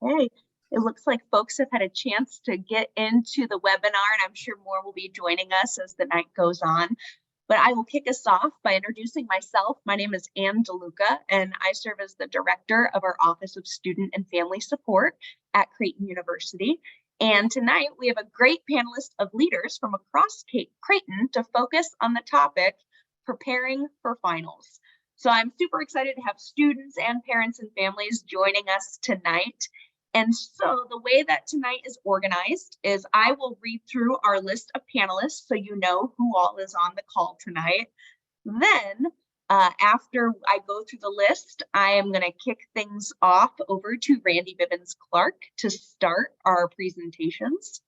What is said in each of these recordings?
Okay, it looks like folks have had a chance to get into the webinar, and I'm sure more will be joining us as the night goes on. But I will kick us off by introducing myself. My name is Ann DeLuca, and I serve as the director of our Office of Student and Family Support at Creighton University. And tonight we have a great panelist of leaders from across Creighton to focus on the topic, preparing for finals. So I'm super excited to have students and parents and families joining us tonight. And so the way that tonight is organized is I will read through our list of panelists so you know who all is on the call tonight. Then after I go through the list, I am going to kick things off over to Randy Bibbins-Clark to start our presentations.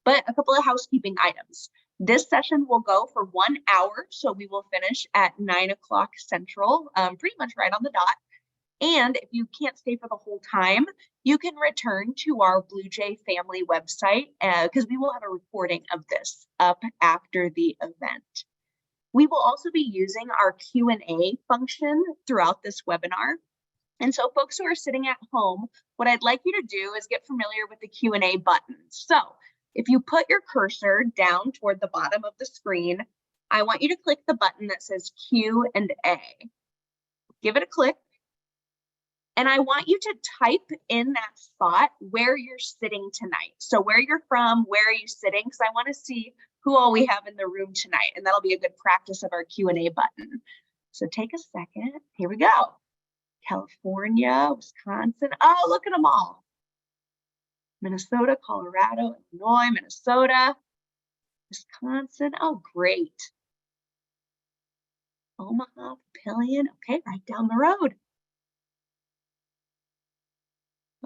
But a couple of housekeeping items. This session will go for 1 hour, so we will finish at 9 o'clock Central, pretty much right on the dot. And if you can't stay for the whole time, you can return to our Bluejay family website because we will have a recording of this up after the event. We will also be using our Q&A function throughout this webinar. And so folks who are sitting at home, what I'd like you to do is get familiar with the Q&A button. So if you put your cursor down toward the bottom of the screen, I want you to click the button that says Q&A. Give it a click. And I want you to type in that spot where you're sitting tonight. So where you're from, where are you sitting? Because I want to see who all we have in the room tonight. And that'll be a good practice of our Q&A button. So take a second. Here we go. California, Wisconsin. Oh, look at them all. Minnesota, Colorado, Illinois, Minnesota, Wisconsin. Oh, great. Omaha, Papillion. Okay, right down the road.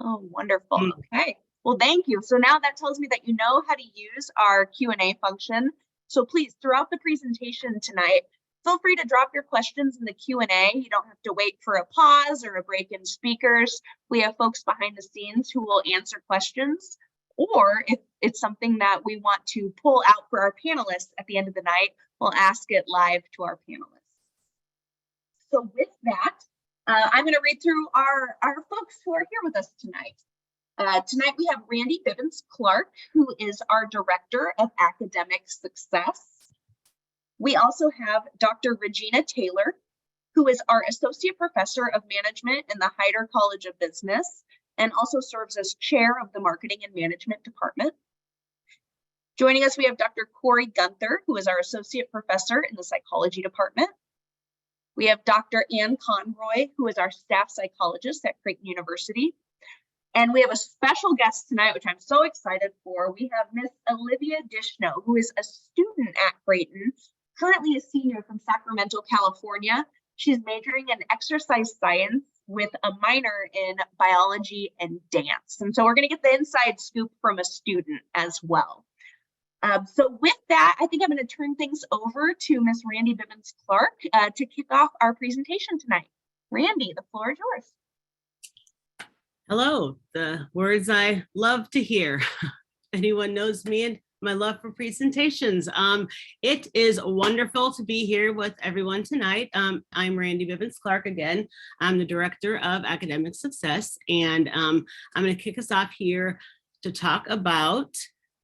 Oh, wonderful. Okay. Well, thank you. So now that tells me that you know how to use our Q&A function. So please, throughout the presentation tonight, feel free to drop your questions in the Q&A. You don't have to wait for a pause or a break in speakers. We have folks behind the scenes who will answer questions. Or if it's something that we want to pull out for our panelists at the end of the night, we'll ask it live to our panelists. So with that, I'm going to read through our folks who are here with us tonight. Tonight we have Randy Bibbins-Clark, who is our Director of Academic Success. We also have Dr. Regina Taylor, who is our Associate Professor of Management in the Hyder College of Business and also serves as Chair of the Marketing and Management Department. Joining us, we have Dr. Corey Gunther, who is our Associate Professor in the Psychology Department. We have Dr. Ann Conroy, who is our staff psychologist at Creighton University. And we have a special guest tonight, which I'm so excited for. We have Miss Olivia Dishno, who is a student at Creighton, currently a senior from Sacramento, California. She's majoring in exercise science with a minor in biology and dance. And so we're going to get the inside scoop from a student as well. So with that, I think I'm going to turn things over to Miss Randy Bibbins-Clark to kick off our presentation tonight. Randy, the floor is yours. Hello, the words I love to hear. Anyone knows me and my love for presentations. It is wonderful to be here with everyone tonight. I'm Randy Bibbins-Clark again. I'm the Director of Academic Success, and I'm going to kick us off here to talk about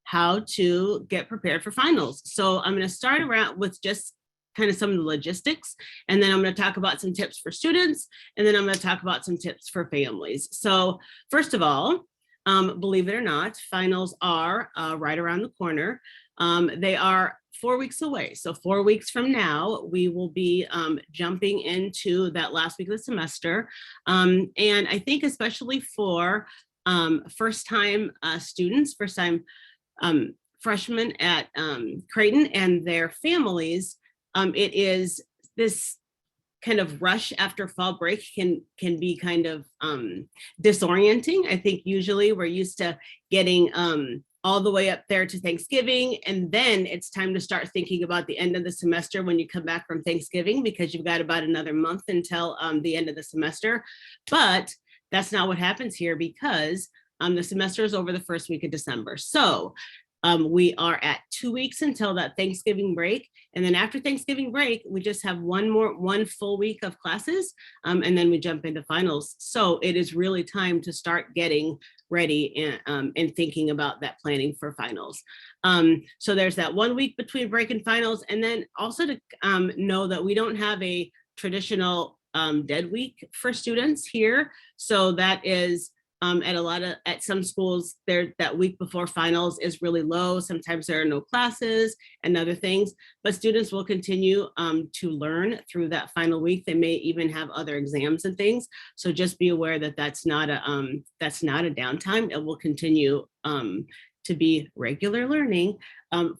how to get prepared for finals. So I'm going to start around with just kind of some of the logistics, and then I'm going to talk about some tips for students, and then I'm going to talk about some tips for families. So first of all, believe it or not, finals are right around the corner. They are 4 weeks away. So 4 weeks from now, we will be jumping into that last week of the semester. And I think especially for first-time students, first-time freshmen at Creighton and their families, it is this kind of rush after fall break can be kind of disorienting. I think usually we're used to getting all the way up there to Thanksgiving, and then it's time to start thinking about the end of the semester when you come back from Thanksgiving, because you've got about another month until the end of the semester. But that's not what happens here, because the semester is over the first week of December. So we are at 2 weeks until that Thanksgiving break. And then after Thanksgiving break, we just have one full week of classes. And then we jump into finals. So it is really time to start getting ready and thinking about that planning for finals. So there's that 1 week between break and finals, and then also to know that we don't have a traditional dead week for students here. So that is at some schools there, that week before finals is really low. Sometimes there are no classes and other things, but students will continue to learn through that final week. They may even have other exams and things. So just be aware that that's not a downtime. It will continue to be regular learning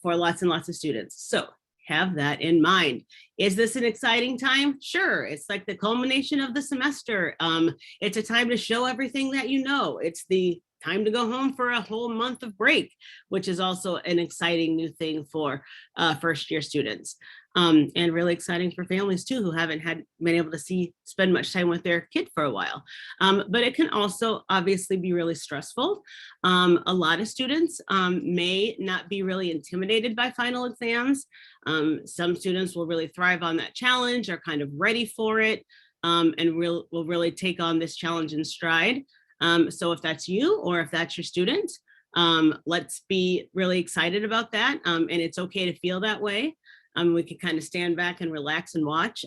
for lots and lots of students. So have that in mind. Is this an exciting time? Sure. It's like the culmination of the semester. It's a time to show everything that you know. It's the time to go home for a whole month of break, which is also an exciting new thing for first year students. And really exciting for families too, who haven't been able to spend much time with their kid for a while. But it can also obviously be really stressful. A lot of students may not be really intimidated by final exams. Some students will really thrive on that challenge, are kind of ready for it, and will really take on this challenge in stride. So if that's you, or if that's your student, let's be really excited about that. And it's okay to feel that way. We can kind of stand back and relax and watch.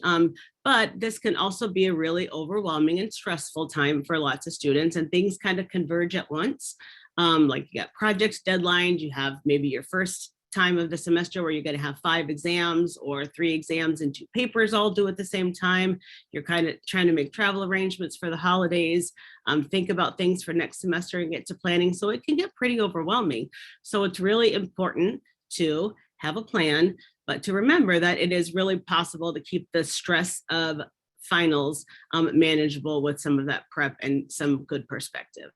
But this can also be a really overwhelming and stressful time for lots of students, and things kind of converge at once. Like you got projects, deadlines, you have maybe your first time of the semester where you're going to have 5 exams or 3 exams and 2 papers all due at the same time. You're kind of trying to make travel arrangements for the holidays, think about things for next semester and get to planning. So it can get pretty overwhelming. So it's really important to have a plan, but to remember that it is really possible to keep the stress of finals manageable with some of that prep and some good perspective.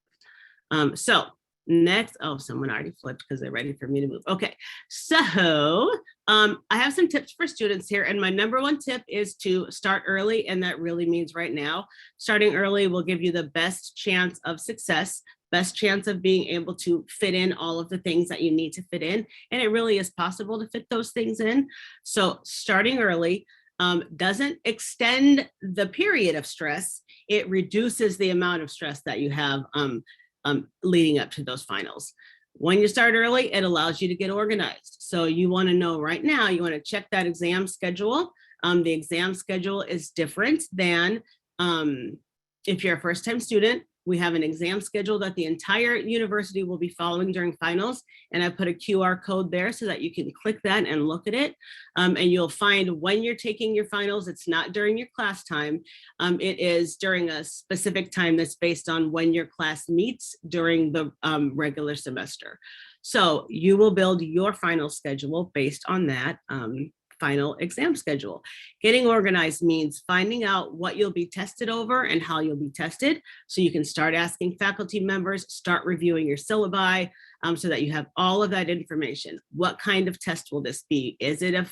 So next, someone already flipped because they're ready for me to move. Okay, so I have some tips for students here, and my number 1 tip is to start early, and that really means right now. Starting early will give you the best chance of success, best chance of being able to fit in all of the things that you need to fit in, and it really is possible to fit those things in. So starting early doesn't extend the period of stress, it reduces the amount of stress that you have leading up to those finals. When you start early, it allows you to get organized. So you want to know right now, you want to check that exam schedule. The exam schedule is different than if you're a first-time student. We have an exam schedule that the entire university will be following during finals. And I put a QR code there so that you can click that and look at it. And you'll find when you're taking your finals, it's not during your class time. It is during a specific time that's based on when your class meets during the regular semester. So you will build your final schedule based on that final exam schedule. Getting organized means finding out what you'll be tested over and how you'll be tested. So you can start asking faculty members, start reviewing your syllabi so that you have all of that information. What kind of test will this be? Is it a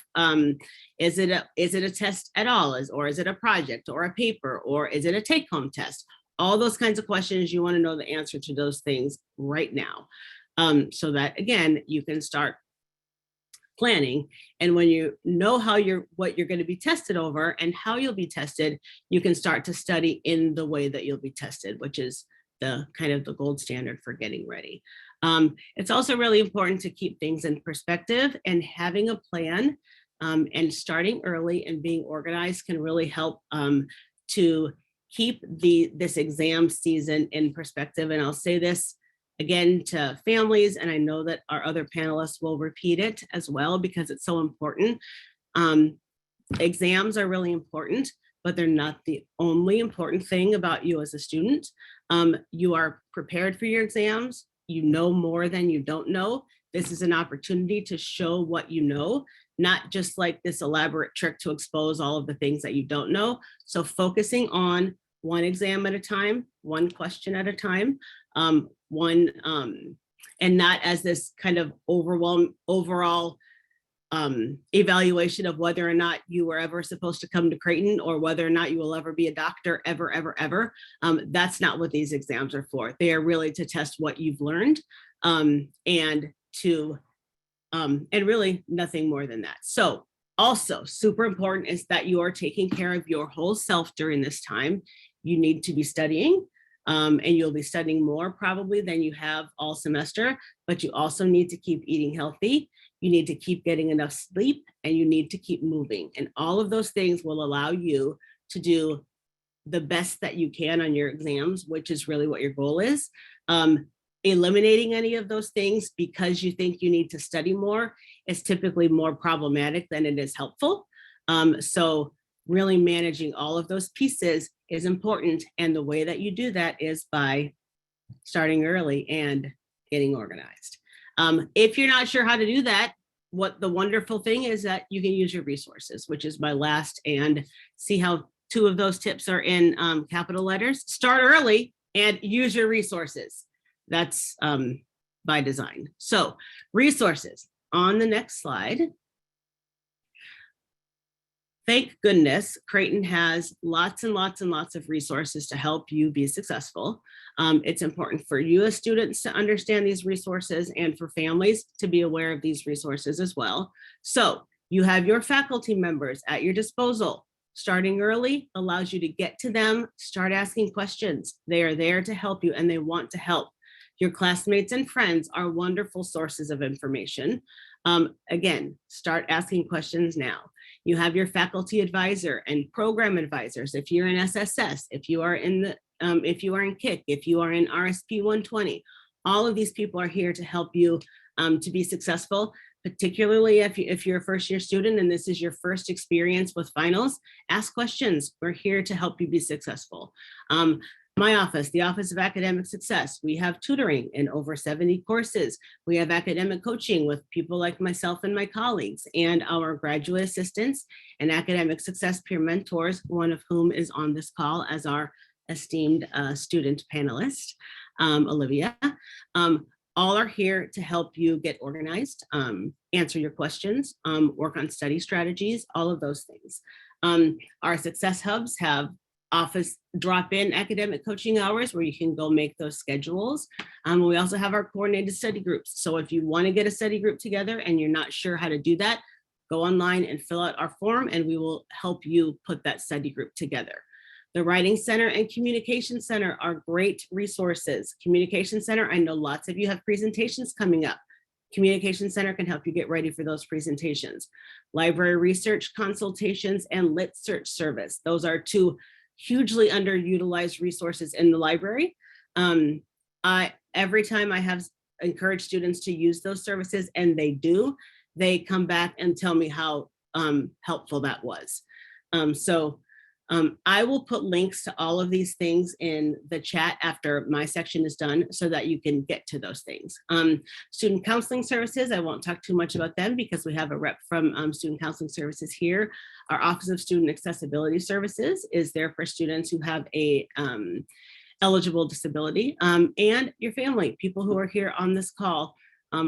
test at all? Or is it a project or a paper? Or is it a take-home test? All those kinds of questions, you want to know the answer to those things right now. So that, again, you can start planning. And when you know what you're going to be tested over and how you'll be tested, you can start to study in the way that you'll be tested, which is the kind of the gold standard for getting ready. It's also really important to keep things in perspective, and having a plan and starting early and being organized can really help to keep this exam season in perspective. And I'll say this again to families, and I know that our other panelists will repeat it as well because it's so important. Exams are really important, but they're not the only important thing about you as a student. You are prepared for your exams. You know more than you don't know. This is an opportunity to show what you know, not just like this elaborate trick to expose all of the things that you don't know. So focusing on one exam at a time, one question at a time, and not as this kind of overall evaluation of whether or not you were ever supposed to come to Creighton or whether or not you will ever be a doctor ever. That's not what these exams are for. They are really to test what you've learned and really nothing more than that. So also super important is that you are taking care of your whole self during this time. You need to be studying. And you'll be studying more probably than you have all semester, but you also need to keep eating healthy. You need to keep getting enough sleep, and you need to keep moving. And all of those things will allow you to do the best that you can on your exams, which is really what your goal is. Eliminating any of those things because you think you need to study more is typically more problematic than it is helpful. So really managing all of those pieces is important. And the way that you do that is by starting early and getting organized. If you're not sure how to do that, what the wonderful thing is that you can use your resources, which is my last, and see how 2 of those tips are in capital letters. Start early and use your resources. That's by design. So resources on the next slide. Thank goodness Creighton has lots and lots and lots of resources to help you be successful. It's important for you as students to understand these resources and for families to be aware of these resources as well. So you have your faculty members at your disposal. Starting early allows you to get to them, start asking questions. They are there to help you and they want to help. Your classmates and friends are wonderful sources of information. Again, start asking questions now. You have your faculty advisor and program advisors. If you're in SSS, if you are in the, if you are in KIC, if you are in RSP 120, all of these people are here to help you to be successful. Particularly if you're a first-year student and this is your first experience with finals, ask questions. We're here to help you be successful. My office, the Office of Academic Success, we have tutoring in over 70 courses. We have academic coaching with people like myself and my colleagues, and our graduate assistants and academic success peer mentors, one of whom is on this call as our esteemed student panelist, Olivia. All are here to help you get organized, answer your questions, work on study strategies, all of those things. Our success hubs have office drop-in academic coaching hours where you can go make those schedules. We also have our coordinated study groups. So if you want to get a study group together and you're not sure how to do that, go online and fill out our form and we will help you put that study group together. The Writing Center and Communication Center are great resources. Communication Center, I know lots of you have presentations coming up. Communication Center can help you get ready for those presentations. Library research consultations and Lit Search service. Those are 2 hugely underutilized resources in the library. Every time I have encouraged students to use those services, and they do, they come back and tell me how helpful that was. I will put links to all of these things in the chat after my section is done so that you can get to those things. Student counseling services, I won't talk too much about them because we have a rep from Student Counseling Services here. Our Office of Student Accessibility Services is there for students who have a eligible disability, and your family, people who are here on this call,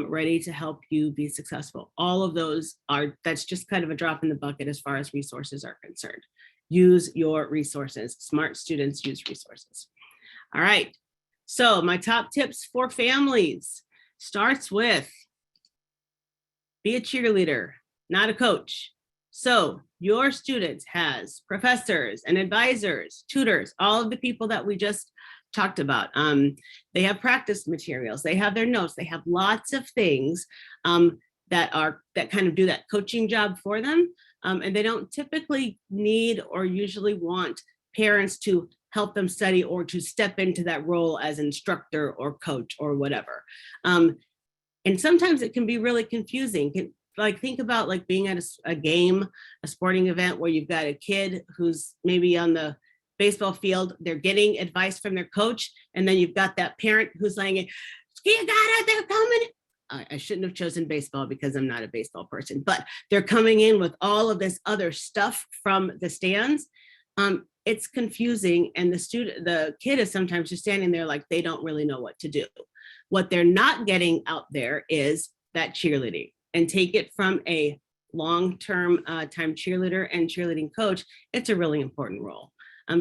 ready to help you be successful. All of those are, that's just kind of a drop in the bucket as far as resources are concerned. Use your resources. Smart students use resources. All right, so my top tips for families starts with be a cheerleader, not a coach. So your students has professors and advisors, tutors, all of the people that we just talked about. They have practice materials, they have their notes, they have lots of things that kind of do that coaching job for them. And they don't typically need or usually want parents to help them study or to step into that role as instructor or coach or whatever. And sometimes it can be really confusing. Like think about like being at a game, a sporting event where you've got a kid who's maybe on the baseball field, they're getting advice from their coach, and then you've got that parent who's like, you got it, they're coming. I shouldn't have chosen baseball because I'm not a baseball person, but they're coming in with all of this other stuff from the stands. It's confusing, and the kid is sometimes just standing there like they don't really know what to do. What they're not getting out there is that cheerleading, and take it from a long-term time cheerleader and cheerleading coach. It's a really important role.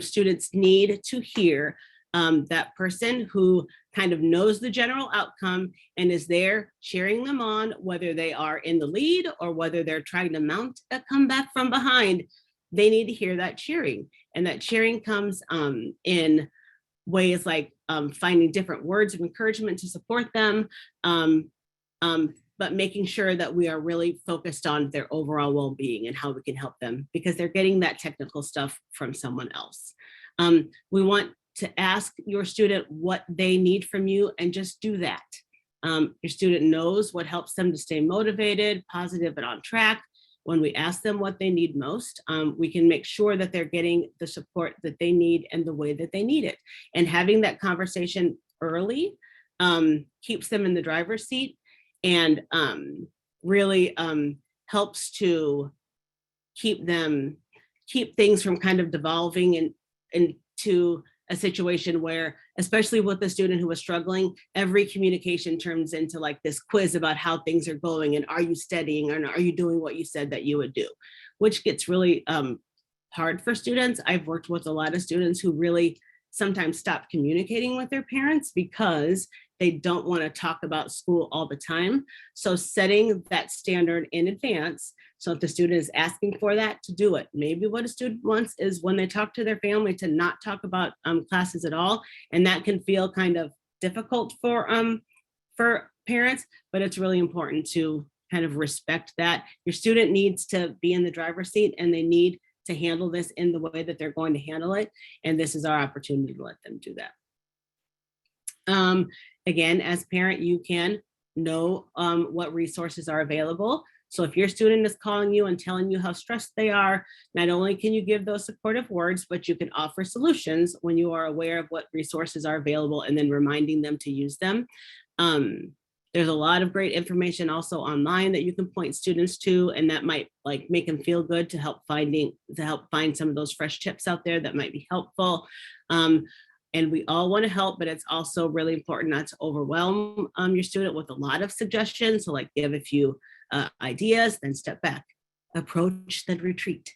Students need to hear that person who kind of knows the general outcome and is there cheering them on, whether they are in the lead or whether they're trying to mount a comeback from behind. They need to hear that cheering, and that cheering comes in ways like finding different words of encouragement to support them, but making sure that we are really focused on their overall well-being and how we can help them, because they're getting that technical stuff from someone else. We want to ask your student what they need from you and just do that. Your student knows what helps them to stay motivated, positive, and on track. When we ask them what they need most, we can make sure that they're getting the support that they need and the way that they need it. And having that conversation early keeps them in the driver's seat and really helps to keep things from kind of devolving into a situation where, especially with the student who was struggling, every communication turns into like this quiz about how things are going and are you studying or are you doing what you said that you would do, which gets really hard for students. I've worked with a lot of students who really sometimes stop communicating with their parents because they don't want to talk about school all the time. So setting that standard in advance. So if the student is asking for that, to do it. Maybe what a student wants is when they talk to their family to not talk about classes at all. And that can feel kind of difficult for parents, but it's really important to kind of respect that. Your student needs to be in the driver's seat and they need to handle this in the way that they're going to handle it. And this is our opportunity to let them do that. Again, as a parent, you can know what resources are available. So if your student is calling you and telling you how stressed they are, not only can you give those supportive words, but you can offer solutions when you are aware of what resources are available and then reminding them to use them. There's a lot of great information also online that you can point students to, and that might like make them feel good to help find some of those fresh tips out there that might be helpful. And we all want to help, but it's also really important not to overwhelm your student with a lot of suggestions. So like give a few ideas, then step back, approach, then retreat.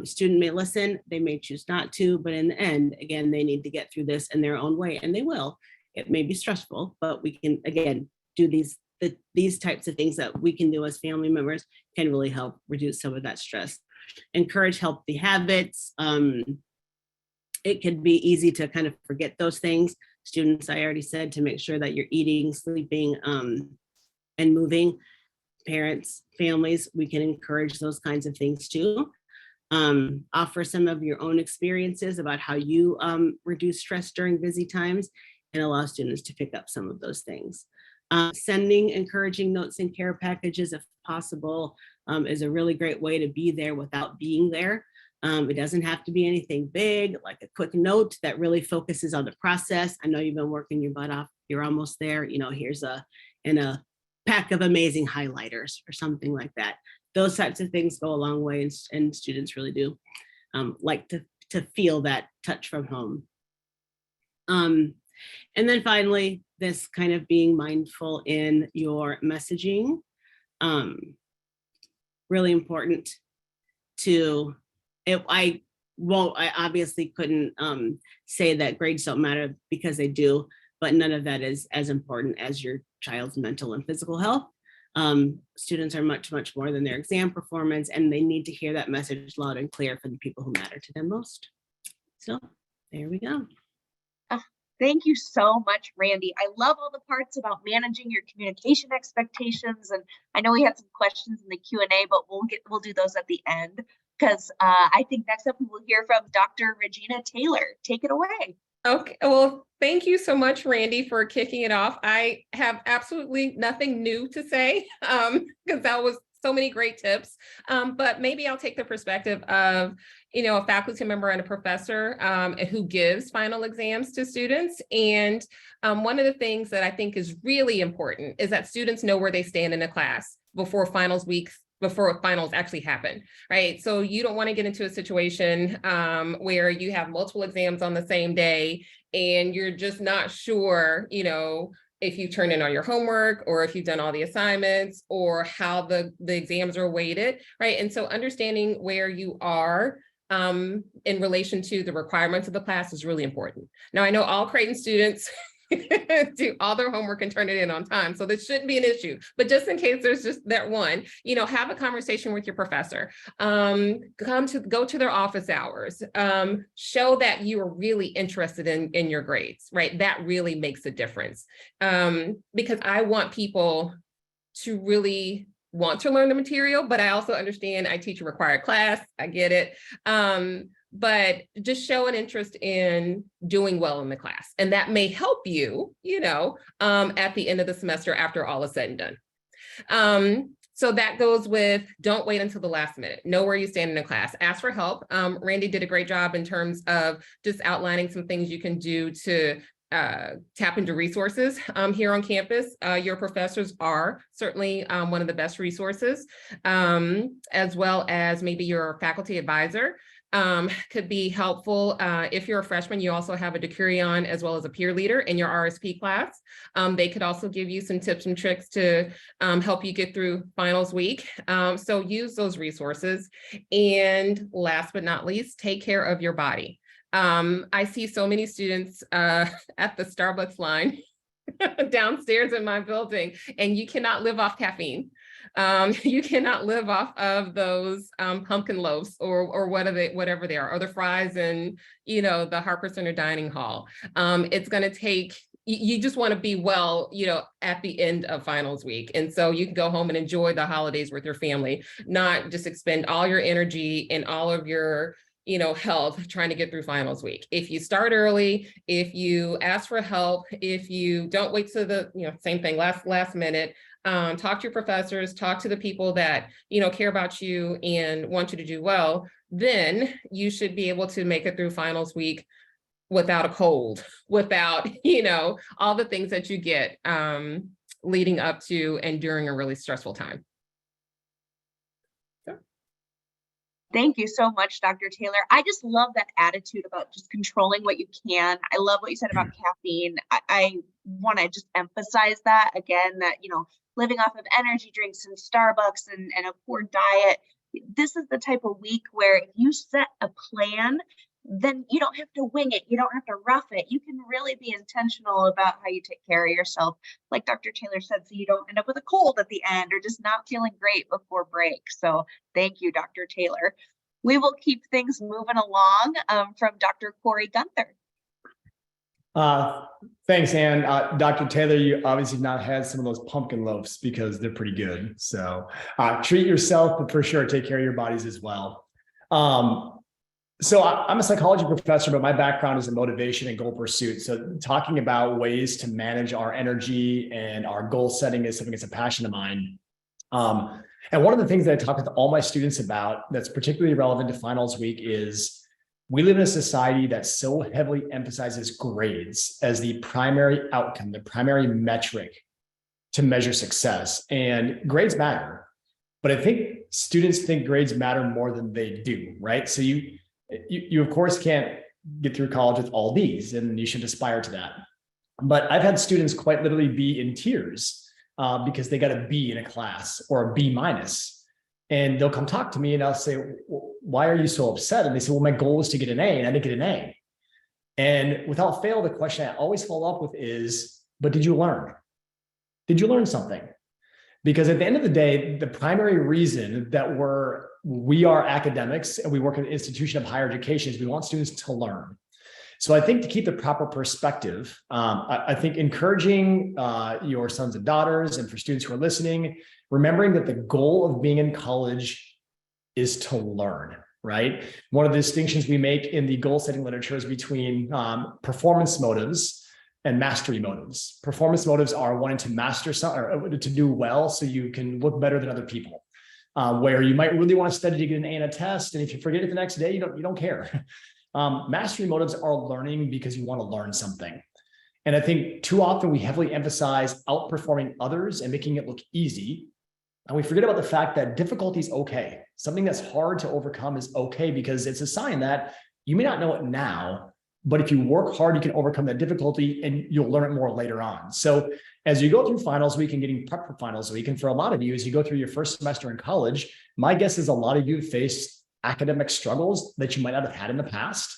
Student may listen, they may choose not to, but in the end, again, they need to get through this in their own way, and they will. It may be stressful, but we can, again, do these types of things that we can do as family members can really help reduce some of that stress. Encourage healthy habits. It can be easy to kind of forget those things. Students, I already said, to make sure that you're eating, sleeping, and moving. Parents, families, we can encourage those kinds of things too. Offer some of your own experiences about how you reduce stress during busy times and allow students to pick up some of those things. Sending encouraging notes and care packages if possible is a really great way to be there without being there. It doesn't have to be anything big, like a quick note that really focuses on the process. I know you've been working your butt off. You're almost there. You know, here's a pack of amazing highlighters or something like that. Those types of things go a long way, and students really do like to feel that touch from home. And then finally, this kind of being mindful in your messaging. Really important to, I obviously couldn't say that grades don't matter, because they do, but none of that is as important as your child's mental and physical health. Students are much, much more than their exam performance, and they need to hear that message loud and clear from the people who matter to them most. So there we go. Thank you so much, Randy. I love all the parts about managing your communication expectations. And I know we had some questions in the Q&A, but we'll do those at the end, because I think next up we will hear from Dr. Regina Taylor. Take it away. Okay, well, thank you so much, Randy, for kicking it off. I have absolutely nothing new to say because that was so many great tips. But maybe I'll take the perspective of, a faculty member and a professor who gives final exams to students. And one of the things that I think is really important is that students know where they stand in the class before finals actually happen, right? So you don't want to get into a situation where you have multiple exams on the same day and you're just not sure, if you turn in all your homework or if you've done all the assignments or how the exams are weighted, right? And so understanding where you are in relation to the requirements of the class is really important. Now, I know all Creighton students do all their homework and turn it in on time. So this shouldn't be an issue. But just in case there's just that one, have a conversation with your professor. Go to their office hours. Show that you are really interested in your grades, right? That really makes a difference. Because I want people to really want to learn the material, but I also understand I teach a required class. I get it. But just show an interest in doing well in the class. And that may help you, at the end of the semester after all is said and done. So that goes with, don't wait until the last minute. Know where you stand in the class. Ask for help. Randy did a great job in terms of just outlining some things you can do to tap into resources here on campus. Your professors are certainly one of the best resources, as well as maybe your faculty advisor. Could be helpful. If you're a freshman, you also have a decurion as well as a peer leader in your RSP class. They could also give you some tips and tricks to help you get through finals week. So use those resources. And last but not least, take care of your body. I see so many students at the Starbucks line downstairs in my building, and you cannot live off caffeine. You cannot live off of those pumpkin loaves or whatever they are, or the fries in, the Harper Center dining hall. It's going to take, you just want to be well, at the end of finals week. And so you can go home and enjoy the holidays with your family, not just expend all your energy and all of your health trying to get through finals week. If you start early, if you ask for help, if you don't wait to the, same thing, last minute, talk to your professors, talk to the people that, care about you and want you to do well, then you should be able to make it through finals week without a cold, without, all the things that you get leading up to and during a really stressful time. Thank you so much, Dr. Taylor. I just love that attitude about just controlling what you can. I love what you said about caffeine. I want to just emphasize that again, that, living off of energy drinks and Starbucks and a poor diet, this is the type of week where if you set a plan, then you don't have to wing it. You don't have to rough it. You can really be intentional about how you take care of yourself, like Dr. Taylor said, so you don't end up with a cold at the end or just not feeling great before break. So thank you, Dr. Taylor. We will keep things moving along from Dr. Corey Gunther. Thanks, Ann. Dr. Taylor, you obviously not had some of those pumpkin loaves because they're pretty good. So treat yourself, but for sure, take care of your bodies as well. So I'm a psychology professor, but my background is in motivation and goal pursuit. So talking about ways to manage our energy and our goal setting is something that's a passion of mine. And one of the things that I talk with all my students about that's particularly relevant to finals week is we live in a society that so heavily emphasizes grades as the primary outcome, the primary metric to measure success. And grades matter, but I think students think grades matter more than they do, right? So you of course can't get through college with all these, and you should aspire to that. But I've had students quite literally be in tears because they got a B in a class or a B minus. And they'll come talk to me and I'll say, well, why are you so upset? And they say, well, my goal was to get an A and I didn't get an A. And without fail, the question I always follow up with is, but did you learn? Did you learn something? Because at the end of the day, the primary reason that we are academics and we work in an institution of higher education is we want students to learn. So I think to keep the proper perspective, I think encouraging your sons and daughters, and for students who are listening, remembering that the goal of being in college is to learn, right? One of the distinctions we make in the goal setting literature is between performance motives and mastery motives. Performance motives are wanting to master something or to do well so you can look better than other people. Where you might really want to study to get an A in a test, and if you forget it the next day, you don't care. Mastery motives are learning because you want to learn something. And I think too often we heavily emphasize outperforming others and making it look easy. And we forget about the fact that difficulty is okay. Something that's hard to overcome is okay because it's a sign that you may not know it now, but if you work hard, you can overcome that difficulty and you'll learn it more later on. So as you go through finals week and getting prepped for finals week, and for a lot of you, as you go through your first semester in college, my guess is a lot of you face academic struggles that you might not have had in the past.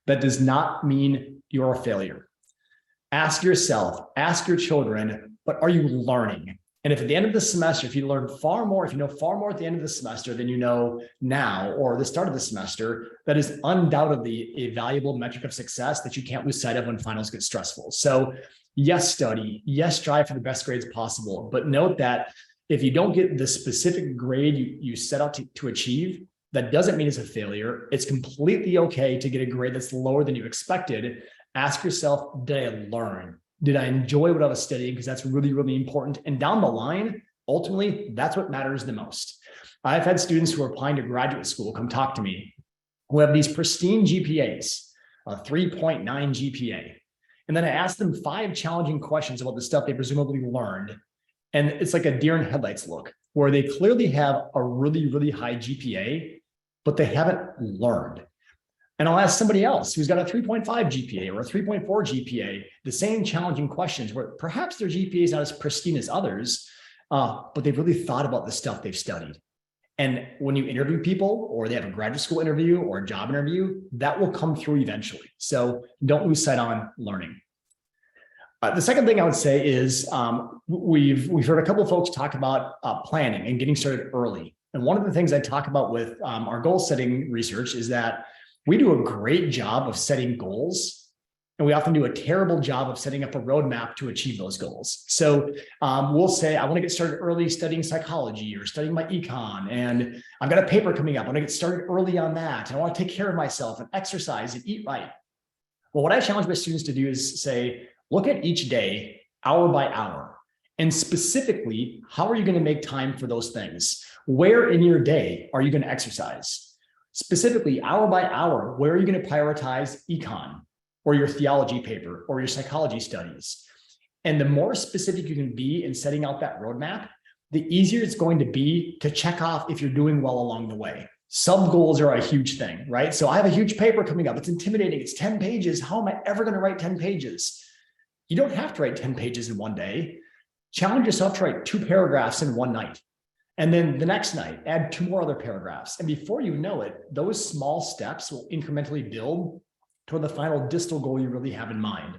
That does not mean you're a failure. Ask yourself, ask your children, but are you learning? And if at the end of the semester, if you learn far more, if you know far more at the end of the semester than you know now or the start of the semester, that is undoubtedly a valuable metric of success that you can't lose sight of when finals get stressful. So yes, study, yes, strive for the best grades possible, but note that if you don't get the specific grade you set out to achieve, that doesn't mean it's a failure. It's completely okay to get a grade that's lower than you expected. Ask yourself, did I learn? Did I enjoy what I was studying? Because that's really, really important. And down the line, ultimately, that's what matters the most. I've had students who are applying to graduate school come talk to me who have these pristine GPAs, a 3.9 GPA. And then I ask them 5 challenging questions about the stuff they presumably learned. And it's like a deer in headlights look, where they clearly have a really, really high GPA, but they haven't learned. And I'll ask somebody else who's got a 3.5 GPA or a 3.4 GPA, the same challenging questions where perhaps their GPA is not as pristine as others, but they've really thought about the stuff they've studied. And when you interview people or they have a graduate school interview or a job interview, that will come through eventually. So don't lose sight on learning. The second thing I would say is we've heard a couple of folks talk about planning and getting started early. And one of the things I talk about with our goal setting research is that we do a great job of setting goals, and we often do a terrible job of setting up a roadmap to achieve those goals. So we'll say, I want to get started early studying psychology or studying my econ, and I've got a paper coming up. I want to get started early on that. And I want to take care of myself and exercise and eat right. Well, what I challenge my students to do is say, look at each day, hour by hour, and specifically, how are you going to make time for those things? Where in your day are you going to exercise? Specifically, hour by hour, where are you going to prioritize econ or your theology paper or your psychology studies? And the more specific you can be in setting out that roadmap, the easier it's going to be to check off if you're doing well along the way. Sub goals are a huge thing, right? So I have a huge paper coming up. It's intimidating. It's 10 pages. How am I ever going to write 10 pages? You don't have to write 10 pages in one day. Challenge yourself to write 2 paragraphs in one night. And then the next night, add 2 more other paragraphs. And before you know it, those small steps will incrementally build toward the final distal goal you really have in mind.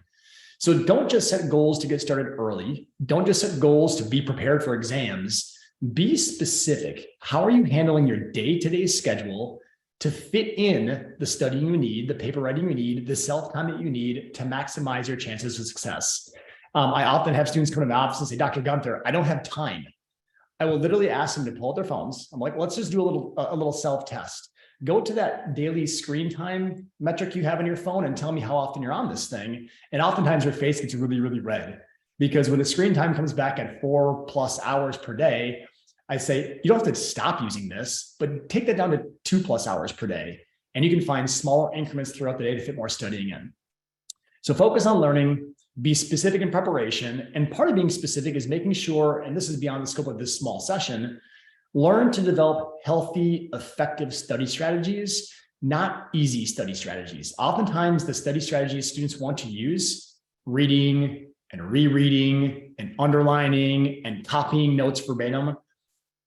So don't just set goals to get started early. Don't just set goals to be prepared for exams. Be specific. How are you handling your day-to-day schedule to fit in the studying you need, the paper writing you need, the self-time that you need to maximize your chances of success? I often have students come to my office and say, Dr. Gunther, I don't have time. I will literally ask them to pull out their phones. I'm like, let's just do a little self-test. Go to that daily screen time metric you have on your phone and tell me how often you're on this thing. And oftentimes your face gets really, really red, because when the screen time comes back at 4+ hours per day, I say, you don't have to stop using this, but take that down to 2+ hours per day. And you can find smaller increments throughout the day to fit more studying in. So focus on learning, be specific in preparation. And part of being specific is making sure, and this is beyond the scope of this small session, learn to develop healthy, effective study strategies, not easy study strategies. Oftentimes the study strategies students want to use, reading and rereading and underlining and copying notes verbatim,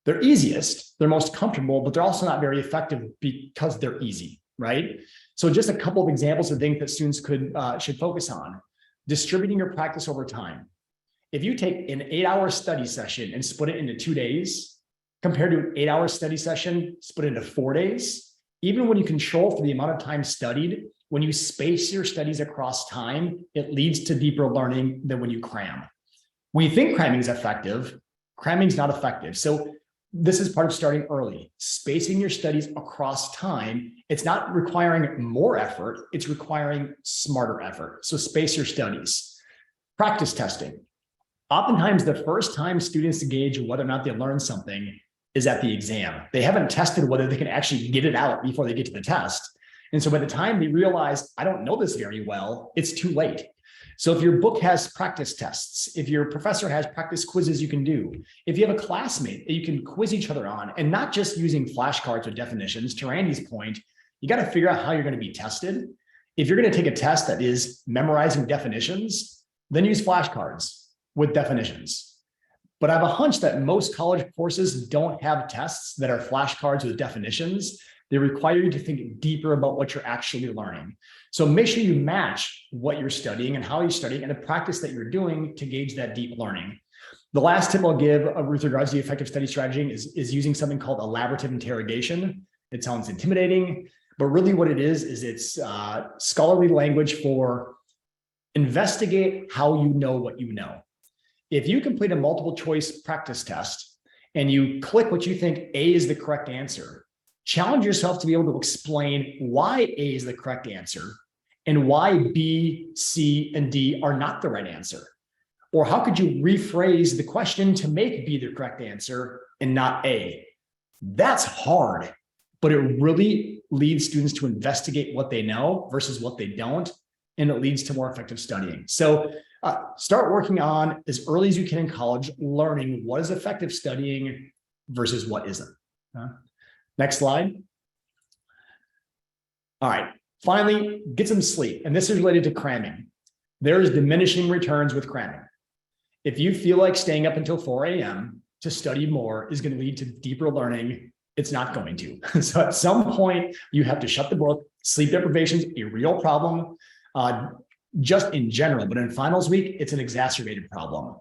they're easiest, they're most comfortable, but they're also not very effective because they're easy, right? So just a couple of examples of things that students should focus on. Distributing your practice over time. If you take an 8-hour study session and split it into 2 days, compared to an 8-hour study session split into 4 days, even when you control for the amount of time studied, when you space your studies across time, it leads to deeper learning than when you cram. When you think cramming is effective, cramming is not effective. So this is part of starting early, spacing your studies across time. It's not requiring more effort, it's requiring smarter effort. So space your studies. Practice testing. Oftentimes, the first time students gauge whether or not they learn something is at the exam. They haven't tested whether they can actually get it out before they get to the test. And so by the time they realize, I don't know this very well, it's too late. So if your book has practice tests, if your professor has practice quizzes you can do, if you have a classmate that you can quiz each other on, and not just using flashcards or definitions, to Randy's point, you got to figure out how you're going to be tested. If you're going to take a test that is memorizing definitions, then use flashcards with definitions. But I have a hunch that most college courses don't have tests that are flashcards with definitions. They require you to think deeper about what you're actually learning. So make sure you match what you're studying and how you're studying and the practice that you're doing to gauge that deep learning. The last tip I'll give with regards to the effective study strategy is using something called elaborative interrogation. It sounds intimidating, but really what it is it's scholarly language for investigate how you know what you know. If you complete a multiple choice practice test and you click what you think A is the correct answer, challenge yourself to be able to explain why A is the correct answer and why B, C, and D are not the right answer. Or how could you rephrase the question to make B the correct answer and not A? That's hard, but it really leads students to investigate what they know versus what they don't, and it leads to more effective studying. So start working on, as early as you can in college, learning what is effective studying versus what isn't. Next slide. All right, finally, get some sleep. And this is related to cramming. There is diminishing returns with cramming. If you feel like staying up until 4 a.m. to study more is going to lead to deeper learning, it's not going to. So at some point, you have to shut the book. Sleep deprivation is a real problem, just in general, but in finals week, it's an exacerbated problem.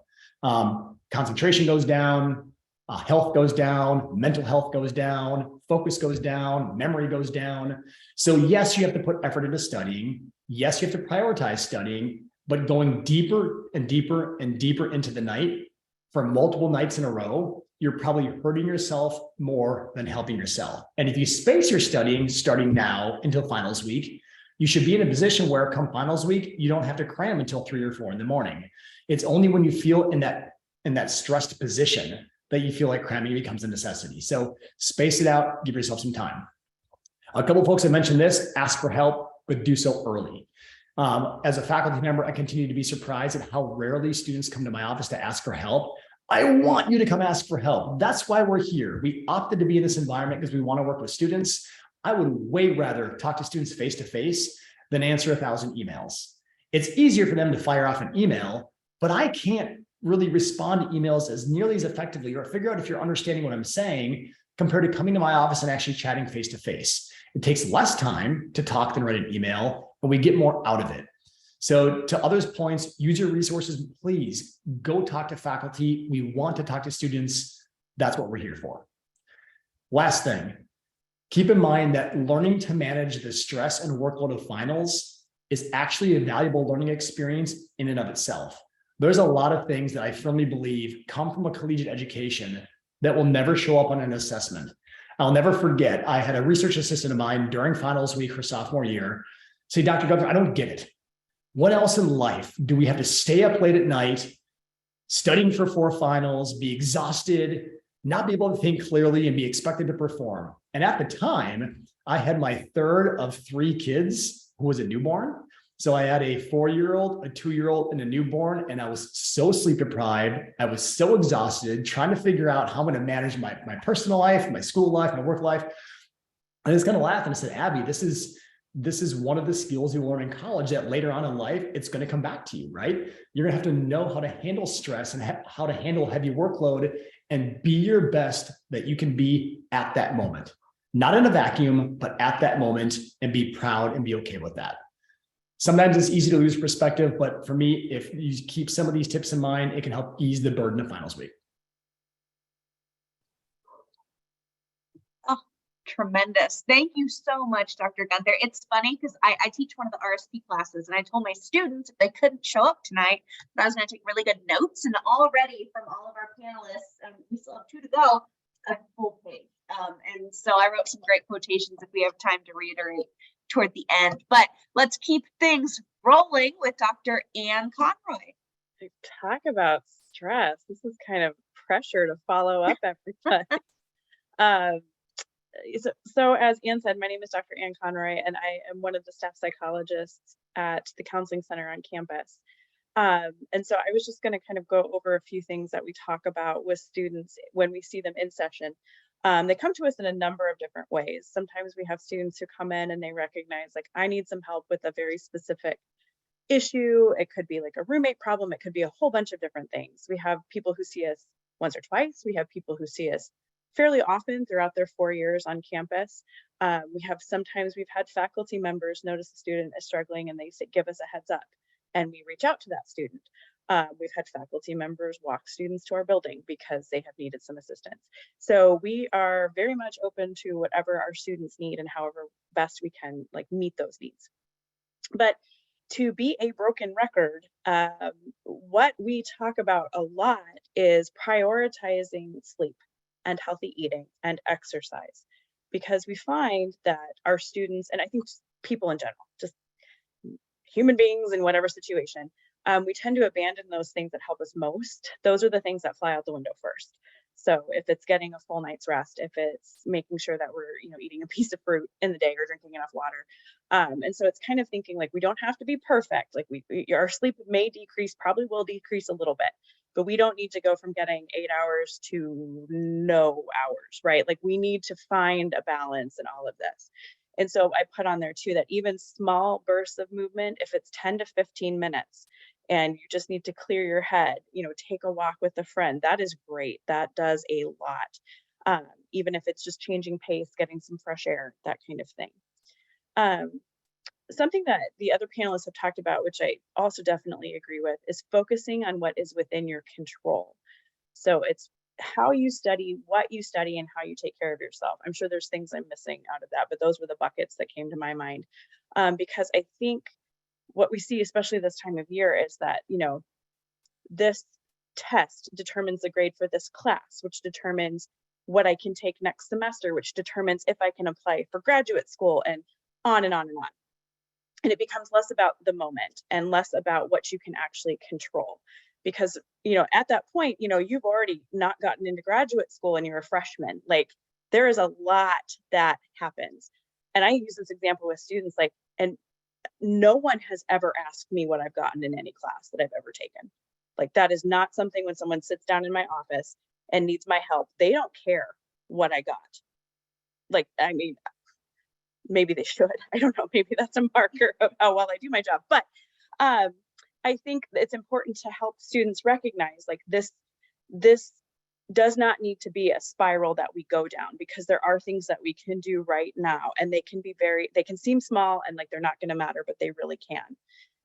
Concentration goes down, health goes down, mental health goes down, focus goes down, memory goes down. So yes, you have to put effort into studying. Yes, you have to prioritize studying, but going deeper and deeper and deeper into the night for multiple nights in a row, you're probably hurting yourself more than helping yourself. And if you space your studying starting now until finals week, you should be in a position where come finals week, you don't have to cram until 3 or 4 in the morning. It's only when you feel in that stressed position that you feel like cramming becomes a necessity. So space it out, give yourself some time. A couple of folks have mentioned this, ask for help, but do so early. As a faculty member, I continue to be surprised at how rarely students come to my office to ask for help. I want you to come ask for help. That's why we're here. We opted to be in this environment because we want to work with students. I would way rather talk to students face-to-face than answer 1,000 emails. It's easier for them to fire off an email, but I can't really respond to emails as nearly as effectively or figure out if you're understanding what I'm saying compared to coming to my office and actually chatting face-to-face. It takes less time to talk than write an email, and we get more out of it. So to others' points, use your resources, please go talk to faculty. We want to talk to students. That's what we're here for. Last thing, keep in mind that learning to manage the stress and workload of finals is actually a valuable learning experience in and of itself. There's a lot of things that I firmly believe come from a collegiate education that will never show up on an assessment. I'll never forget, I had a research assistant of mine during finals week her sophomore year say, Dr. Gunther, I don't get it. What else in life do we have to stay up late at night, studying for 4 finals, be exhausted, not be able to think clearly, and be expected to perform? And at the time, I had my third of 3 kids who was a newborn. So I had a 4-year-old, a 2-year-old, and a newborn, and I was so sleep deprived. I was so exhausted trying to figure out how I'm going to manage my personal life, my school life, my work life. And I was kind of laughing. I said, Abby, this is one of the skills you learn in college that later on in life, it's going to come back to you, right? You're going to have to know how to handle stress and how to handle heavy workload and be your best that you can be at that moment. Not in a vacuum, but at that moment, and be proud and be okay with that. Sometimes it's easy to lose perspective, but for me, if you keep some of these tips in mind, it can help ease the burden of finals week. Oh, tremendous. Thank you so much, Dr. Gunther. It's funny because I teach one of the RSP classes, and I told my students if they couldn't show up tonight, that I was going to take really good notes, and already from all of our panelists, and we still have 2 to go, a full page. And so I wrote some great quotations if we have time to reiterate toward the end, but let's keep things rolling with Dr. Ann Conroy. Talk about stress. This is kind of pressure to follow up everybody. So as Ann said, my name is Dr. Ann Conroy, and I am one of the staff psychologists at the counseling center on campus. And so I was just going to kind of go over a few things that we talk about with students when we see them in session. They come to us in a number of different ways. Sometimes we have students who come in and they recognize, like, I need some help with a very specific issue. It could be like a roommate problem. It could be a whole bunch of different things. We have people who see us once or twice. We have people who see us fairly often throughout their 4 years on campus. Sometimes we've had faculty members notice a student is struggling and they say, give us a heads up, and we reach out to that student. We've had faculty members walk students to our building because they have needed some assistance. So we are very much open to whatever our students need and however best we can like meet those needs. But to be a broken record, what we talk about a lot is prioritizing sleep and healthy eating and exercise, because we find that our students, and I think people in general, just human beings in whatever situation, we tend to abandon those things that help us most. Those are the things that fly out the window first. So if it's getting a full night's rest, if it's making sure that we're, eating a piece of fruit in the day or drinking enough water. And so it's kind of thinking like, we don't have to be perfect. Like our sleep may decrease, probably will decrease a little bit, but we don't need to go from getting 8 hours to no hours, right? Like we need to find a balance in all of this. And so I put on there too, that even small bursts of movement, if it's 10 to 15 minutes, and you just need to clear your head, take a walk with a friend, that is great. That does a lot. Even if it's just changing pace, getting some fresh air, that kind of thing. Something that the other panelists have talked about, which I also definitely agree with, is focusing on what is within your control. So it's how you study, what you study, and how you take care of yourself. I'm sure there's things I'm missing out of that, but those were the buckets that came to my mind. Because I think what we see, especially this time of year, is that, this test determines the grade for this class, which determines what I can take next semester, which determines if I can apply for graduate school, and on and on and on. And it becomes less about the moment and less about what you can actually control. Because, at that point, you've already not gotten into graduate school and you're a freshman. Like there is a lot that happens. And I use this example with students, and no one has ever asked me what I've gotten in any class that I've ever taken. Like that is not something when someone sits down in my office and needs my help, they don't care what I got. Like, I mean, maybe they should. I don't know. Maybe that's a marker of how well I do my job. But I think it's important to help students recognize like this does not need to be a spiral that we go down, because there are things that we can do right now, and they can seem small and like they're not going to matter, but they really can.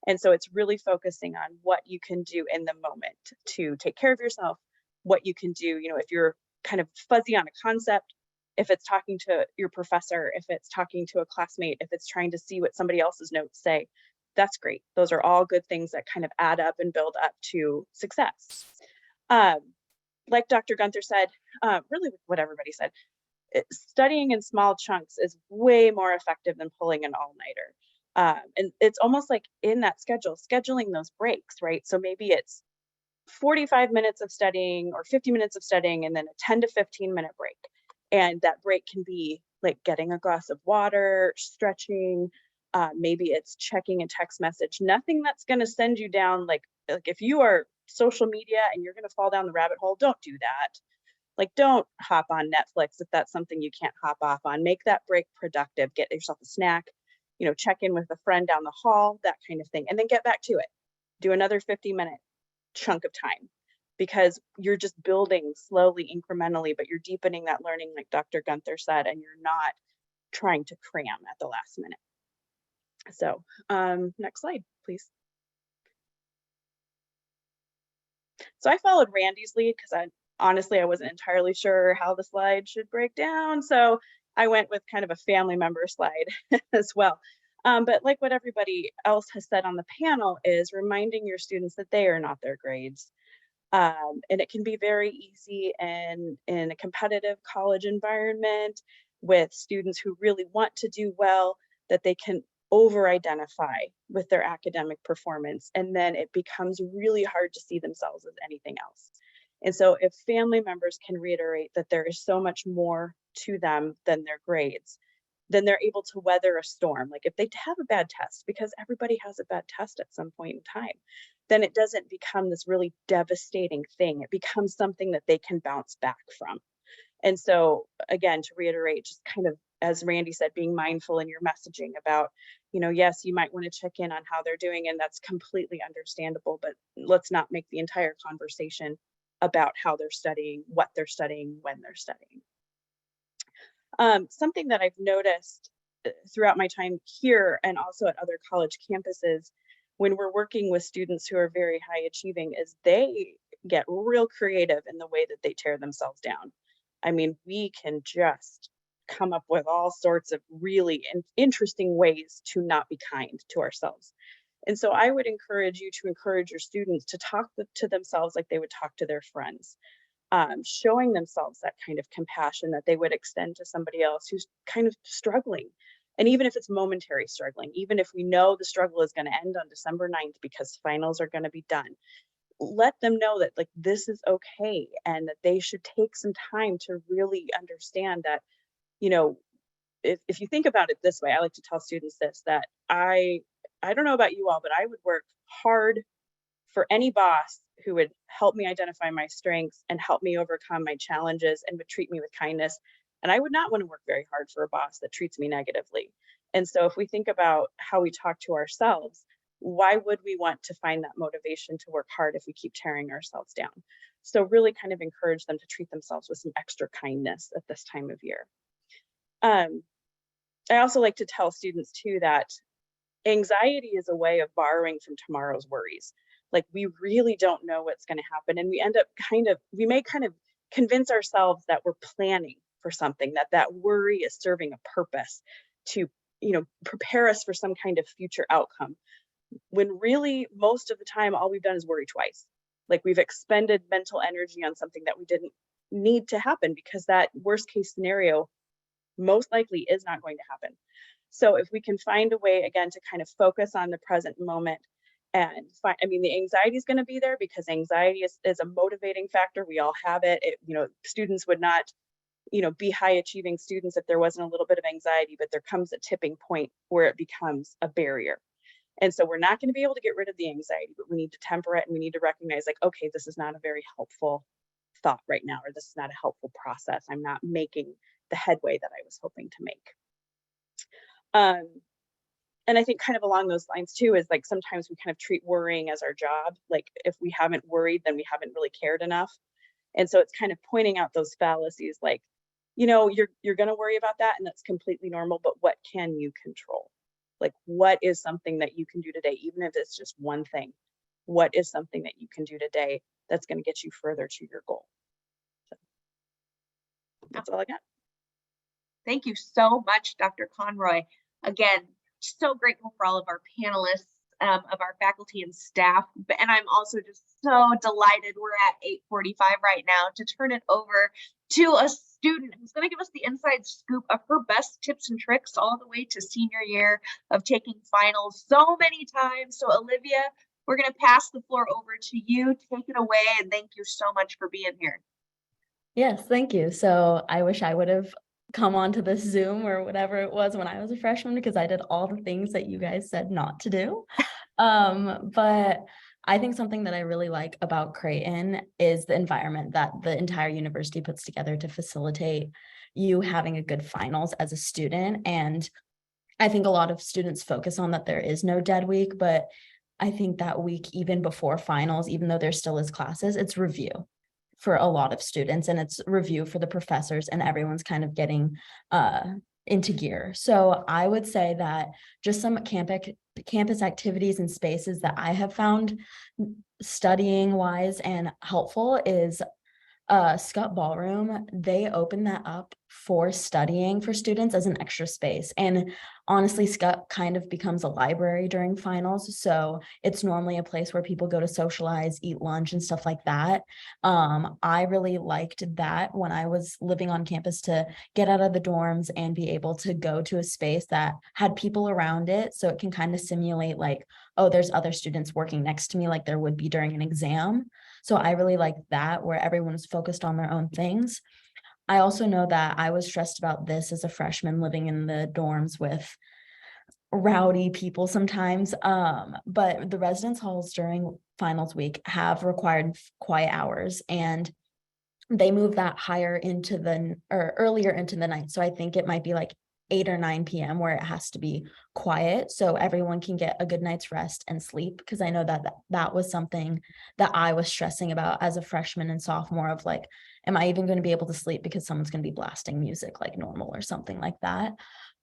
And so it's really focusing on what you can do in the moment to take care of yourself, what you can do, if you're kind of fuzzy on a concept, if it's talking to your professor, if it's talking to a classmate, if it's trying to see what somebody else's notes say, that's great. Those are all good things that kind of add up and build up to success. Like Dr. Gunther said, really what everybody said, studying in small chunks is way more effective than pulling an all-nighter. And it's almost like in that scheduling those breaks, right? So maybe it's 45 minutes of studying or 50 minutes of studying and then a 10 to 15 minute break. And that break can be like getting a glass of water, stretching, maybe it's checking a text message, nothing that's going to send you down like if you are social media and you're going to fall down the rabbit hole, don't do that. Like don't hop on Netflix if that's something you can't hop off on. Make that break productive. Get yourself a snack, check in with a friend down the hall, that kind of thing, and then get back to it. Do another 50-minute chunk of time, because you're just building slowly, incrementally, but you're deepening that learning, like Dr. Gunther said, and you're not trying to cram at the last minute. So next slide, please. So I followed Randy's lead because honestly, I wasn't entirely sure how the slide should break down. So I went with kind of a family member slide as well. But like what everybody else has said on the panel is reminding your students that they are not their grades. And it can be very easy in a competitive college environment with students who really want to do well, that they can over-identify with their academic performance, and then it becomes really hard to see themselves as anything else. And so if family members can reiterate that there is so much more to them than their grades, then they're able to weather a storm. Like if they have a bad test, because everybody has a bad test at some point in time, then it doesn't become this really devastating thing. It becomes something that they can bounce back from. And so again, to reiterate, just kind of, as Randy said, being mindful in your messaging about, yes, you might want to check in on how they're doing, and that's completely understandable, but let's not make the entire conversation about how they're studying, what they're studying, when they're studying. Something that I've noticed throughout my time here and also at other college campuses, when we're working with students who are very high achieving, is they get real creative in the way that they tear themselves down. I mean, we can just come up with all sorts of really interesting ways to not be kind to ourselves. And so I would encourage you to encourage your students to talk to themselves like they would talk to their friends, showing themselves that kind of compassion that they would extend to somebody else who's kind of struggling. And even if it's momentary struggling, even if we know the struggle is going to end on December 9th because finals are going to be done, let them know that like this is okay and that they should take some time to really understand that, you know, if you think about it this way, I like to tell students this, that I don't know about you all, but I would work hard for any boss who would help me identify my strengths and help me overcome my challenges and would treat me with kindness. And I would not want to work very hard for a boss that treats me negatively. And so if we think about how we talk to ourselves, why would we want to find that motivation to work hard if we keep tearing ourselves down? So really kind of encourage them to treat themselves with some extra kindness at this time of year. I also like to tell students too that anxiety is a way of borrowing from tomorrow's worries. Like we really don't know what's going to happen. And we end up we may kind of convince ourselves that we're planning for something, that worry is serving a purpose to, you know, prepare us for some kind of future outcome. When really most of the time, all we've done is worry twice. Like we've expended mental energy on something that we didn't need to happen because that worst case scenario most likely is not going to happen. So if we can find a way, again, to kind of focus on the present moment and find, I mean, the anxiety is going to be there because anxiety is a motivating factor. We all have it. You know, students would not, you know, be high achieving students if there wasn't a little bit of anxiety, but there comes a tipping point where it becomes a barrier. And so we're not going to be able to get rid of the anxiety, but we need to temper it and we need to recognize like, okay, this is not a very helpful thought right now, or this is not a helpful process. I'm not making the headway that I was hoping to make. And I think kind of along those lines too, is like sometimes we kind of treat worrying as our job. Like if we haven't worried, then we haven't really cared enough. And so it's kind of pointing out those fallacies, like, you know, you're going to worry about that and that's completely normal, but what can you control? Like what is something that you can do today, even if it's just one thing? What is something that you can do today that's going to get you further to your goal? So that's all I got. Thank you so much, Dr. Conroy. Again, so grateful for all of our panelists, of our faculty and staff. And I'm also just so delighted we're at 8:45 right now to turn it over to a student who's going to give us the inside scoop of her best tips and tricks all the way to senior year of taking finals so many times. So Olivia, we're going to pass the floor over to you. Take it away. And thank you so much for being here. Yes, thank you. So I wish I would have come onto this Zoom or whatever it was when I was a freshman, because I did all the things that you guys said not to do. But I think something that I really like about Creighton is the environment that the entire university puts together to facilitate you having a good finals as a student. And I think a lot of students focus on that there is no dead week, but I think that week, even before finals, even though there still is classes, it's review for a lot of students, and it's review for the professors, and everyone's kind of getting into gear. So I would say that just some campus activities and spaces that I have found studying wise and helpful is Scut Ballroom. They open that up for studying for students as an extra space. And honestly, Scut kind of becomes a library during finals. So it's normally a place where people go to socialize, eat lunch and stuff like that. I really liked that when I was living on campus, to get out of the dorms and be able to go to a space that had people around it. So it can kind of simulate like, oh, there's other students working next to me like there would be during an exam. So I really like that, where everyone is focused on their own things. I also know that I was stressed about this as a freshman living in the dorms with rowdy people sometimes. But the residence halls during finals week have required quiet hours, and they move that higher into or earlier into the night. So I think it might be like 8 or 9 p.m. where it has to be quiet so everyone can get a good night's rest and sleep. Because I know that was something that I was stressing about as a freshman and sophomore, of like, am I even going to be able to sleep because someone's going to be blasting music like normal or something like that?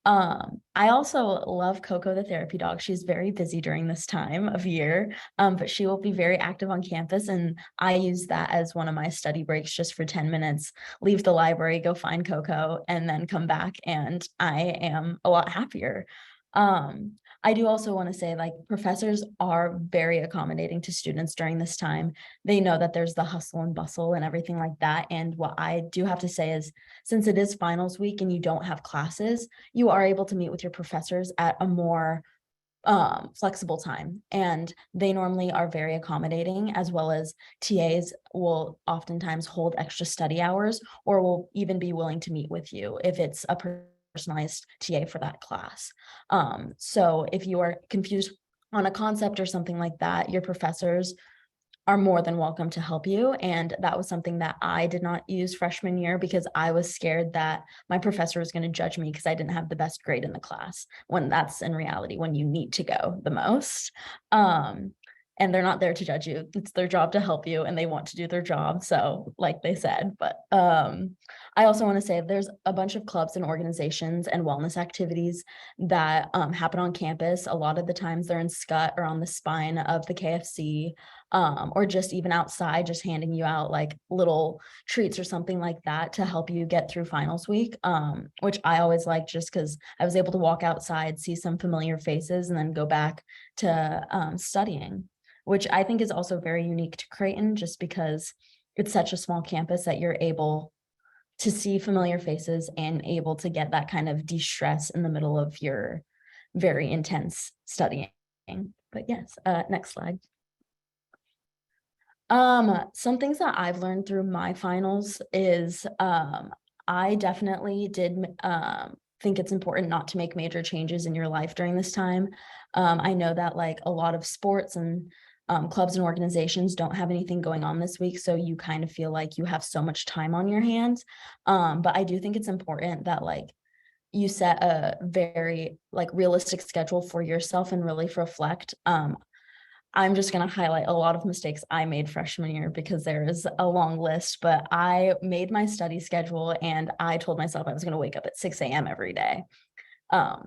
I also love Coco the therapy dog. She's very busy during this time of year, but she will be very active on campus. And I use that as one of my study breaks just for 10 minutes, leave the library, go find Coco, and then come back. And I am a lot happier. I do also want to say, like, professors are very accommodating to students during this time. They know that there's the hustle and bustle and everything like that. And what I do have to say is, since it is finals week and you don't have classes, you are able to meet with your professors at a more flexible time. And they normally are very accommodating, as well as TAs will oftentimes hold extra study hours or will even be willing to meet with you if it's a personalized TA for that class. So if you are confused on a concept or something like that, your professors are more than welcome to help you. And that was something that I did not use freshman year because I was scared that my professor was going to judge me because I didn't have the best grade in the class, when that's in reality when you need to go the most. And they're not there to judge you. It's their job to help you and they want to do their job. So like they said, but I also want to say there's a bunch of clubs and organizations and wellness activities that happen on campus. A lot of the times they're in Scut or on the spine of the KFC, or just even outside, just handing you out like little treats or something like that to help you get through finals week, which I always like just because I was able to walk outside, see some familiar faces, and then go back to studying, which I think is also very unique to Creighton, just because it's such a small campus that you're able to see familiar faces and able to get that kind of de-stress in the middle of your very intense studying. But yes, next slide. Some things that I've learned through my finals is I definitely did think it's important not to make major changes in your life during this time. I know that like a lot of sports and clubs and organizations don't have anything going on this week, so you kind of feel like you have so much time on your hands. But I do think it's important that like you set a very like realistic schedule for yourself and really reflect. I'm just going to highlight a lot of mistakes I made freshman year because there is a long list, but I made my study schedule and I told myself I was going to wake up at 6 a.m. every day.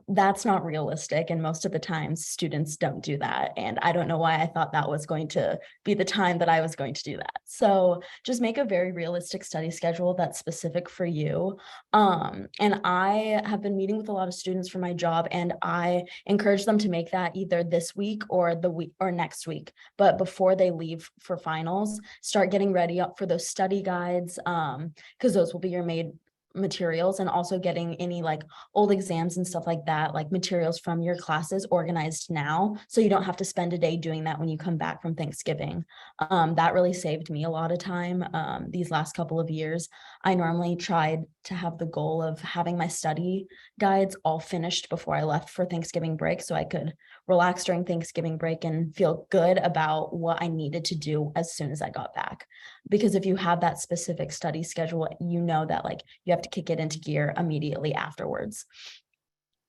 That's not realistic. And most of the times students don't do that. And I don't know why I thought that was going to be the time that I was going to do that. So just make a very realistic study schedule that's specific for you. And I have been meeting with a lot of students for my job, and I encourage them to make that either this week or the week or next week. But before they leave for finals, start getting ready up for those study guides, because those will be your main materials, and also getting any like old exams and stuff like that, like materials from your classes organized now, so you don't have to spend a day doing that when you come back from Thanksgiving. That really saved me a lot of time these last couple of years. I normally tried to have the goal of having my study guides all finished before I left for Thanksgiving break, so I could relax during Thanksgiving break and feel good about what I needed to do as soon as I got back. Because if you have that specific study schedule, you know that like you have to kick it into gear immediately afterwards.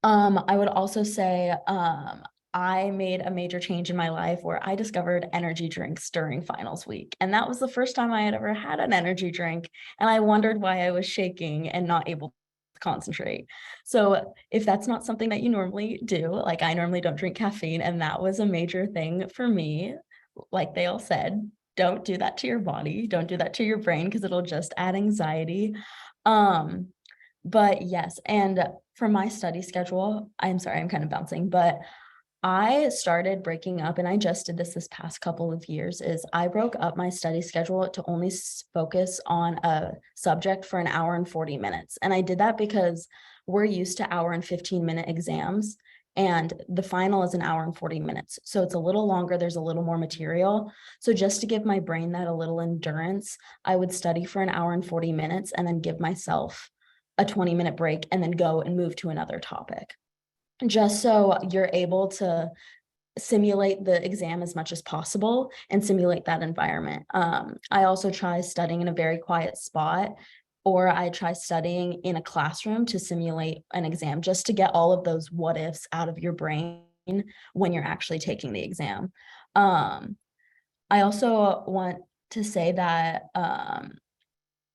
I would also say I made a major change in my life where I discovered energy drinks during finals week. And that was the first time I had ever had an energy drink. And I wondered why I was shaking and not able to concentrate. So if that's not something that you normally do, like I normally don't drink caffeine, and that was a major thing for me. Like they all said, don't do that to your body. Don't do that to your brain because it'll just add anxiety. But yes, and for my study schedule, I'm sorry, I'm kind of bouncing, but I started breaking up, and I just did this past couple of years, is I broke up my study schedule to only focus on a subject for an hour and 40 minutes. And I did that because we're used to hour and 15-minute exams, and the final is an hour and 40 minutes. So it's a little longer, there's a little more material. So just to give my brain that a little endurance, I would study for an hour and 40 minutes and then give myself a 20-minute break and then go and move to another topic, just so you're able to simulate the exam as much as possible and simulate that environment. I also try studying in a very quiet spot, or I try studying in a classroom to simulate an exam, just to get all of those what ifs out of your brain when you're actually taking the exam. I also want to say that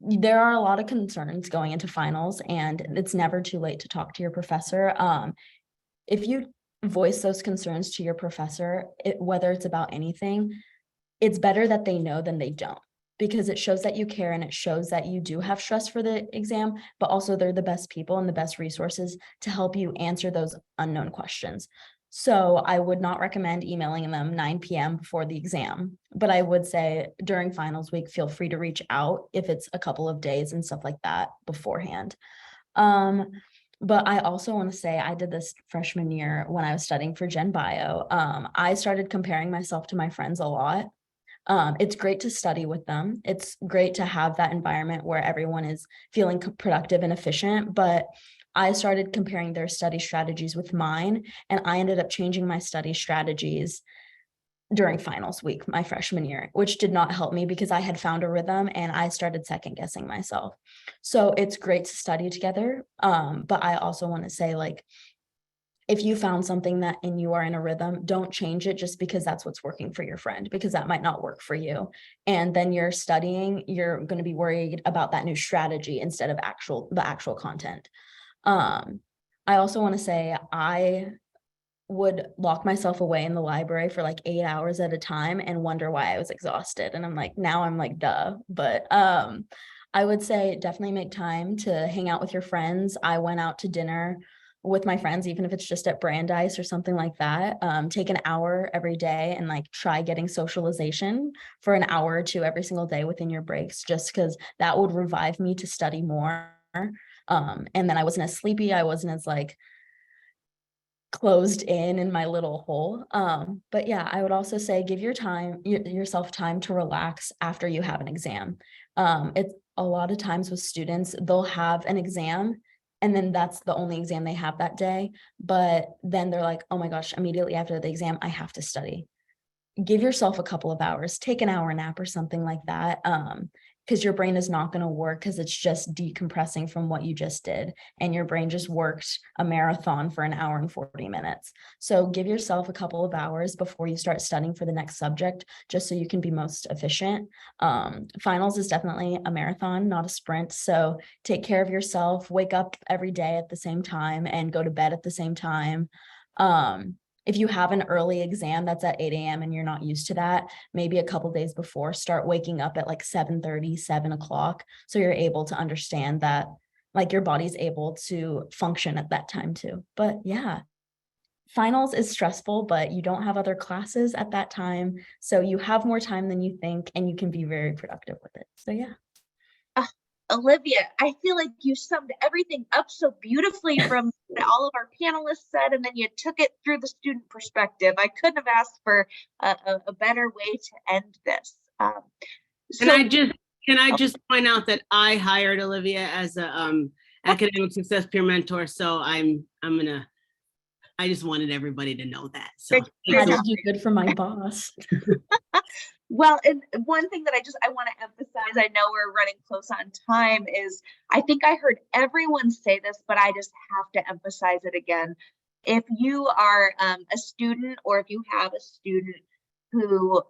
there are a lot of concerns going into finals, and it's never too late to talk to your professor. If you voice those concerns to your professor, whether it's about anything, it's better that they know than they don't, because it shows that you care and it shows that you do have stress for the exam, but also they're the best people and the best resources to help you answer those unknown questions. So I would not recommend emailing them 9 p.m. before the exam, but I would say during finals week, feel free to reach out if it's a couple of days and stuff like that beforehand. But I also want to say I did this freshman year when I was studying for Gen Bio. I started comparing myself to my friends a lot. It's great to study with them. It's great to have that environment where everyone is feeling productive and efficient, but I started comparing their study strategies with mine, and I ended up changing my study strategies during finals week, my freshman year, which did not help me because I had found a rhythm and I started second guessing myself. So it's great to study together. But I also want to say, like, if you found something that and you are in a rhythm, don't change it just because that's what's working for your friend, because that might not work for you. And then you're studying, you're going to be worried about that new strategy instead of the actual content. I also want to say I would lock myself away in the library for like 8 hours at a time and wonder why I was exhausted. And I'm like, now I'm like, duh. But I would say definitely make time to hang out with your friends. I went out to dinner with my friends, even if it's just at Brandeis or something like that. Take an hour every day and like try getting socialization for an hour or two every single day within your breaks, just because that would revive me to study more. And then I wasn't as sleepy. I wasn't as like closed in my little hole. But yeah, I would also say give yourself time to relax after you have an exam. It's a lot of times with students, they'll have an exam and then that's the only exam they have that day. But then they're like, oh my gosh, immediately after the exam, I have to study. Give yourself a couple of hours, take an hour nap or something like that. Because your brain is not going to work because it's just decompressing from what you just did. And your brain just worked a marathon for an hour and 40 minutes. So give yourself a couple of hours before you start studying for the next subject, just so you can be most efficient. Finals is definitely a marathon, not a sprint. So take care of yourself, wake up every day at the same time and go to bed at the same time. If you have an early exam that's at 8 a.m. and you're not used to that, maybe a couple days before, start waking up at like 7:30, 7 o'clock. So you're able to understand that like your body's able to function at that time too. But yeah, finals is stressful, but you don't have other classes at that time. So you have more time than you think and you can be very productive with it. So yeah. Olivia, I feel like you summed everything up so beautifully from what all of our panelists said, and then you took it through the student perspective. I couldn't have asked for a better way to end this. Can I just point out that I hired Olivia as a academic success peer mentor, so I just wanted everybody to know that. So I did do good for my boss. Well, and one thing that I want to emphasize, I know we're running close on time, is I think I heard everyone say this, but I just have to emphasize it again. If you are a student, or if you have a student who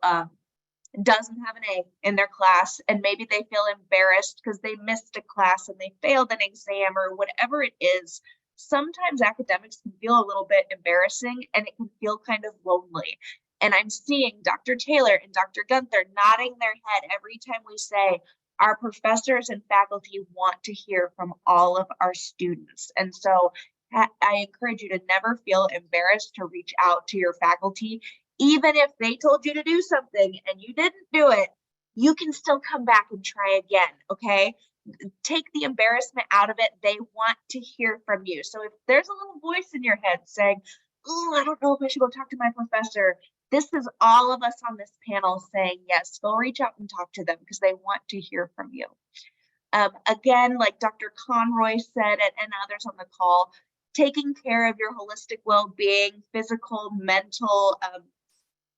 doesn't have an A in their class, and maybe they feel embarrassed because they missed a class and they failed an exam or whatever it is, sometimes academics can feel a little bit embarrassing and it can feel kind of lonely. And I'm seeing Dr. Taylor and Dr. Gunther nodding their head every time we say our professors and faculty want to hear from all of our students. And so I encourage you to never feel embarrassed to reach out to your faculty. Even if they told you to do something and you didn't do it, you can still come back and try again, okay? Take the embarrassment out of it. They want to hear from you. So if there's a little voice in your head saying, oh, I don't know if I should go talk to my professor, this is all of us on this panel saying, yes, go reach out and talk to them because they want to hear from you. Again, like Dr. Conroy said, and others on the call, taking care of your holistic well-being, physical, mental,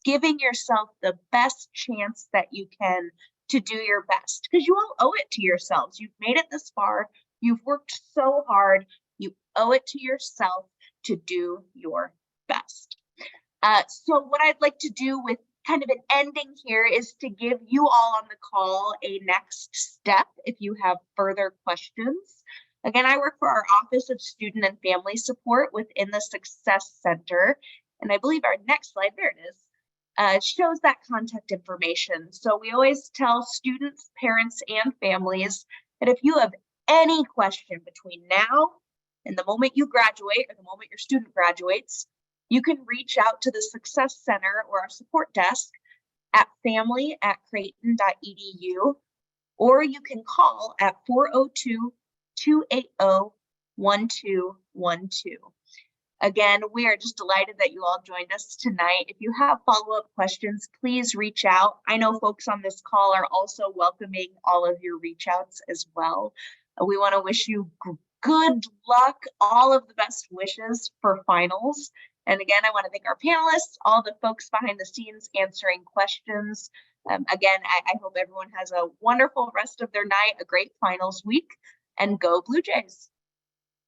giving yourself the best chance that you can to do your best, because you all owe it to yourselves. You've made it this far. You've worked so hard. You owe it to yourself to do your best. So what I'd like to do with kind of an ending here is to give you all on the call a next step if you have further questions. Again, I work for our Office of Student and Family Support within the Success Center. And I believe our next slide, there it is, shows that contact information. So we always tell students, parents, and families that if you have any question between now and the moment you graduate or the moment your student graduates, you can reach out to the Success Center or our support desk at family@creighton.edu, or you can call at 402-280-1212. Again, we are just delighted that you all joined us tonight. If you have follow-up questions, please reach out. I know folks on this call are also welcoming all of your reach outs as well. We want to wish you good luck, all of the best wishes for finals. And again, I want to thank our panelists, all the folks behind the scenes answering questions. Again, I hope everyone has a wonderful rest of their night, a great finals week, and go Blue Jays.